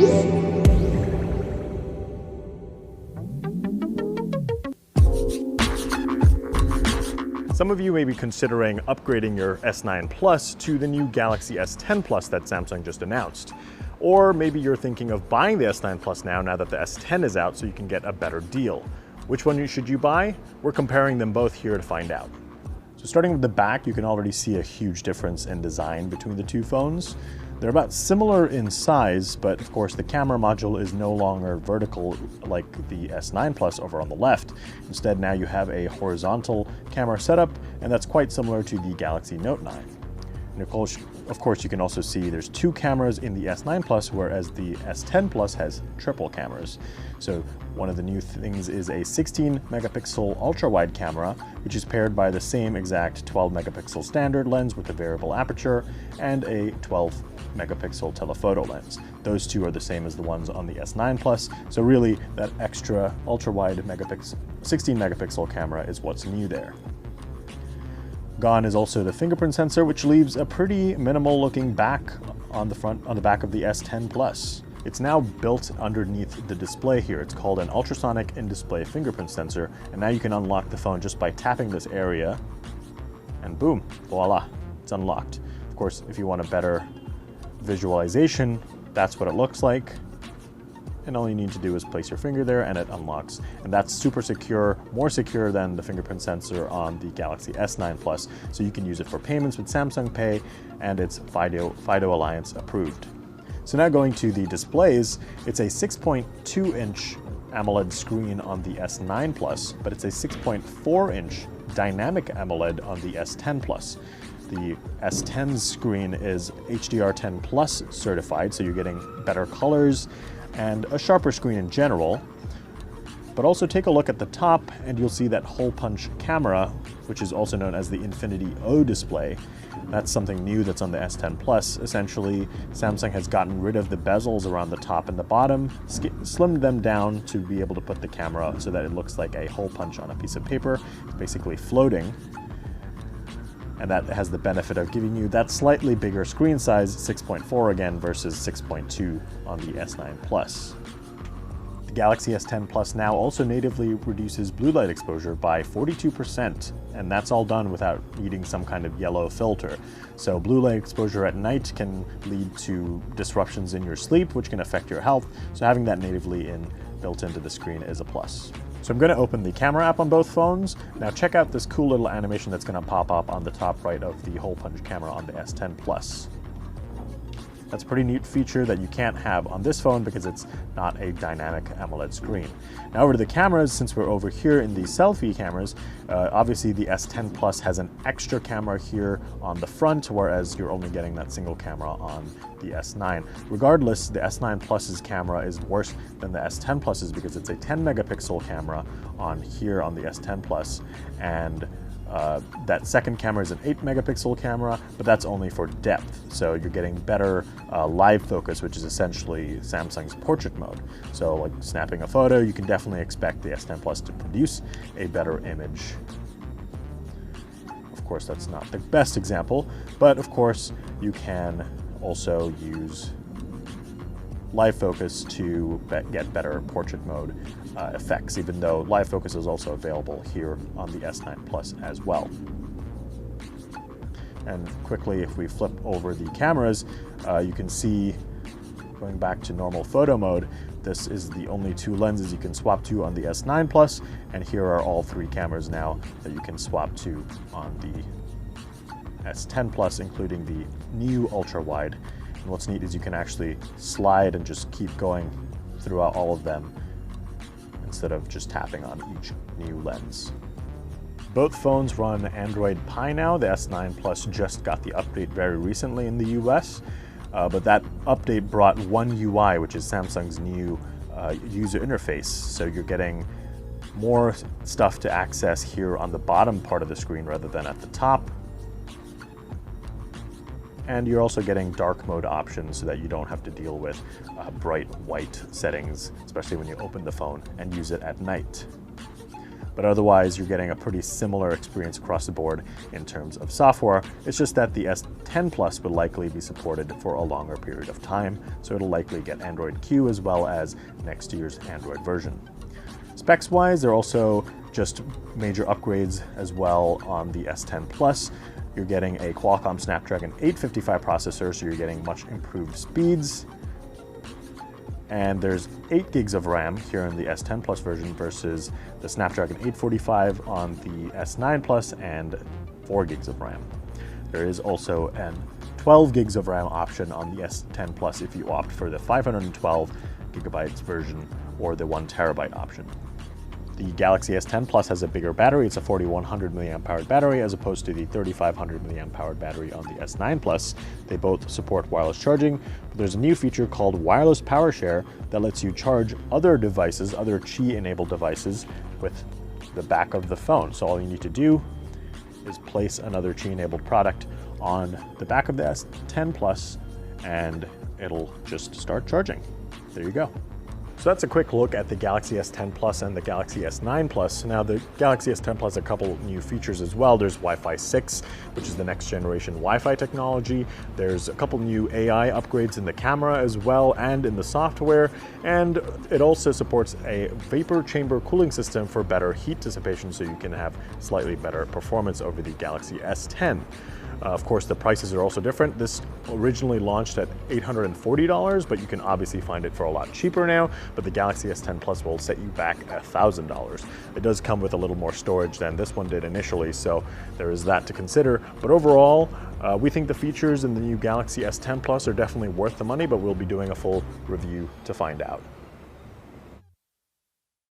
Some of you may be considering upgrading your S9 Plus to the new Galaxy S10 Plus that Samsung just announced. Or maybe you're thinking of buying the S9 Plus now that the S10 is out so you can get a better deal. Which one should you buy? We're comparing them both here to find out. So starting with the back, you can already see a huge difference in design between the two phones. They're about similar in size, but of course the camera module is no longer vertical like the S9 Plus over on the left. Instead, now you have a horizontal camera setup, and that's quite similar to the Galaxy Note 9. And of course, you can also see there's two cameras in the S9 Plus, whereas the S10 Plus has triple cameras. So one of the new things is a 16 megapixel ultra-wide camera, which is paired by the same exact 12 megapixel standard lens with a variable aperture and a 12 megapixel telephoto lens. Those two are the same as the ones on the S9 Plus, so really that extra ultra-wide 16 megapixel camera is what's new there. Gone is also the fingerprint sensor, which leaves a pretty minimal looking back on the back of the S10 Plus. It's now built underneath the display here. It's called an ultrasonic in-display fingerprint sensor, and now you can unlock the phone just by tapping this area, and boom, voila, it's unlocked. Of course, if you want a better visualization, that's what it looks like. And all you need to do is place your finger there and it unlocks. And that's super secure, more secure than the fingerprint sensor on the Galaxy S9 Plus. So you can use it for payments with Samsung Pay, and it's FIDO Alliance approved. So now going to the displays, it's a 6.2-inch AMOLED screen on the S9 Plus, but it's a 6.4-inch dynamic AMOLED on the S10 Plus. The S10's screen is HDR10 Plus certified, so you're getting better colors and a sharper screen in general. But also take a look at the top and you'll see that hole punch camera, which is also known as the Infinity O display. That's something new that's on the S10 Plus. Essentially, Samsung has gotten rid of the bezels around the top and the bottom, slimmed them down to be able to put the camera so that it looks like a hole punch on a piece of paper. It's basically floating. And that has the benefit of giving you that slightly bigger screen size, 6.4 again versus 6.2 on the S9 Plus. The Galaxy S10 Plus now also natively reduces blue light exposure by 42%, and that's all done without needing some kind of yellow filter. So blue light exposure at night can lead to disruptions in your sleep, which can affect your health, so having that natively built into the screen is a plus. So I'm going to open the camera app on both phones. Now check out this cool little animation that's going to pop up on the top right of the hole punch camera on the S10 Plus. That's a pretty neat feature that you can't have on this phone because it's not a dynamic AMOLED screen. Now over to the cameras, since we're over here in the selfie cameras, obviously the S10 Plus has an extra camera here on the front, whereas you're only getting that single camera on the S9. Regardless, the S9 Plus's camera is worse than the S10 Plus's because it's a 10 megapixel camera on here on the S10 Plus, and that second camera is an 8 megapixel camera, but that's only for depth. So you're getting better live focus, which is essentially Samsung's portrait mode. So like snapping a photo, you can definitely expect the S10 Plus to produce a better image. Of course, that's not the best example, but of course you can also use live focus to get better portrait mode effects, even though live focus is also available here on the S9 Plus as well. And quickly, if we flip over the cameras, you can see, going back to normal photo mode, this is the only two lenses you can swap to on the S9 Plus, and here are all three cameras now that you can swap to on the S10 Plus, including the new ultra-wide. And what's neat is you can actually slide and just keep going throughout all of them instead of just tapping on each new lens. Both phones run Android Pie now. The S9 Plus just got the update very recently in the US, but that update brought One UI, which is Samsung's new user interface. So you're getting more stuff to access here on the bottom part of the screen rather than at the top. And you're also getting dark mode options so that you don't have to deal with bright white settings, especially when you open the phone and use it at night. but otherwise you're getting a pretty similar experience across the board in terms of software. It's just that the S10 Plus will likely be supported for a longer period of time, so it'll likely get Android Q as well as next year's Android version. Specs-wise, there are also just major upgrades as well on the S10 Plus. You're getting a Qualcomm Snapdragon 855 processor, so you're getting much improved speeds. And there's 8 gigs of RAM here in the S10 Plus version versus the Snapdragon 845 on the S9 Plus and 4 gigs of RAM. There is also an 12 gigs of RAM option on the S10 Plus if you opt for the 512 gigabytes version or the 1 terabyte option. The Galaxy S10 Plus has a bigger battery. It's a 4100 mAh battery as opposed to the 3500 mAh battery on the S9 Plus. They both support wireless charging, but there's a new feature called wireless power share that lets you charge other devices, other Qi-enabled devices, with the back of the phone. So all you need to do is place another Qi-enabled product on the back of the S10 Plus and it'll just start charging. There you go. So that's a quick look at the Galaxy S10 Plus and the Galaxy S9 Plus. Now the Galaxy S10 Plus has a couple new features as well. There's Wi-Fi 6, which is the next generation Wi-Fi technology. There's a couple new AI upgrades in the camera as well and in the software. And it also supports a vapor chamber cooling system for better heat dissipation, so you can have slightly better performance over the Galaxy S10. Of course, the prices are also different. This originally launched at $840, but you can obviously find it for a lot cheaper now. But the Galaxy S10 Plus will set you back $1,000. It does come with a little more storage than this one did initially, so there is that to consider. But overall, we think the features in the new Galaxy S10 Plus are definitely worth the money, but we'll be doing a full review to find out.